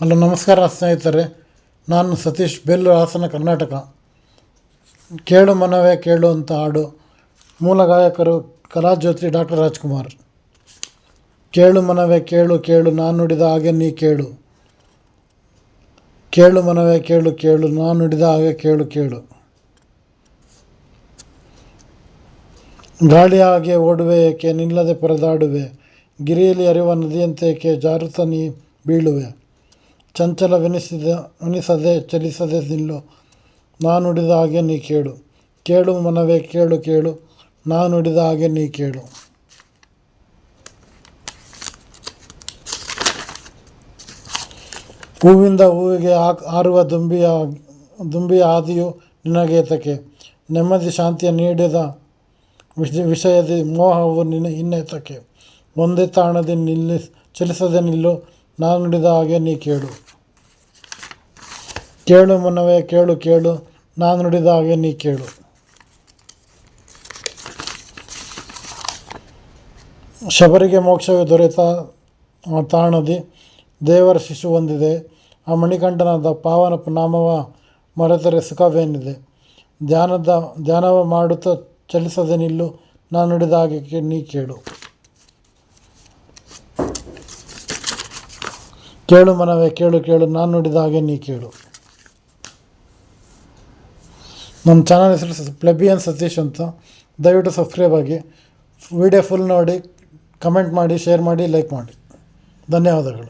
Hello, ನಮಸ್ಕಾರ ಸ್ನೇಹಿತರೆ. ನಾನು ಸತೀಶ್, ಬೇಲೂರು, ಹಾಸನ, ಕರ್ನಾಟಕ. ಕೇಳು ಮನವೇ ಕೇಳು ಅಂತ ಹಾಡು. ಮೂಲ ಗಾಯಕರು ಕಲಾಜ್ಯೋತಿ ಡಾಕ್ಟರ್ ರಾಜ್ಕುಮಾರ್. ಕೇಳು ಮನವೇ ಕೇಳು ಕೇಳು, ನಾನು ನುಡಿದ ಹಾಗೆ ನೀ ಕೇಳು. ಕೇಳು ಮನವೇ ಕೇಳು ಕೇಳು, ನಾನು ನುಡಿದ ಹಾಗೆ ಕೇಳು ಕೇಳು. ಗಾಳಿಯ ಹಾಗೆ ಓಡುವೆ ಏಕೆ, ನಿಲ್ಲದೆ ಪರದಾಡುವೆ. ಗಿರಿಯಲ್ಲಿ ಹರಿಯುವ ನದಿಯಂತೇಕೆ, ಜಾರುತ್ತ ನೀ ಬೀಳುವೆ. ಚಂಚಲವೆನಿಸದೆ ಚಲಿಸದೆ ನಿಲ್ಲು, ನಾನು ನುಡಿದ ಹಾಗೆ ನೀ ಕೇಳು. ಕೇಳು ಮನವೇ ಕೇಳು ಕೇಳು, ನಾನು ನುಡಿದ ಹಾಗೆ ನೀ ಕೇಳು. ಹೂವಿಂದ ಹೂವಿಗೆ ಹಾರುವ ದುಂಬಿಯ ಹಾದಿಯು ನಿನಗೇತಕ್ಕೆ. ನೆಮ್ಮದಿ ಶಾಂತಿಯ ನೀಡಿದ ವಿಷಯದಿ ಮೋಹವು ಇನ್ನೇತಕ್ಕೆ. ಒಂದೇ ತಾಣದಿ ಚಲಿಸದೆ ನಿಲ್ಲು, ನಾನು ನುಡಿದ ಹಾಗೆ ನೀ ಕೇಳು. ಕೇಳು ಮನವೇ ಕೇಳು ಕೇಳು, ನಾನು ನುಡಿದ ಹಾಗೆ ನೀ ಕೇಳು. ಶಬರಿಗೆ ಮೋಕ್ಷವೇ ದೊರೆತ ತಾಣದಿ ದೇವರ ಶಿಶು ಹೊಂದಿದೆ. ಆ ಮಣಿಕಂಠನದ ಪಾವನ ನಾಮವ ಮರೆತರೆ ಸುಖವೇನಿದೆ. ಧ್ಯಾನವ ಮಾಡುತ್ತಾ ಚಲಿಸದೆ ನಿಲ್ಲು, ನಾನು ನುಡಿದ ಹಾಗೆ ನೀ ಕೇಳು. ಕೇಳು ಮನವೇ ಕೇಳು ಕೇಳು, ನಾನು ನುಡಿದ ಹಾಗೆ ನೀ ಕೇಳು. ನಮ್ಮ ಚಾನಲ್ ಹೆಸರು ಪ್ಲೆಬಿಯನ್ ಸತೀಶ್ ಅಂತ. ದಯವಿಟ್ಟು ಸಬ್ಸ್ಕ್ರೈಬ್ ಆಗಿ. ವಿಡಿಯೋ ಫುಲ್ ನೋಡಿ, ಕಮೆಂಟ್ ಮಾಡಿ, ಶೇರ್ ಮಾಡಿ, ಲೈಕ್ ಮಾಡಿ. ಧನ್ಯವಾದಗಳು.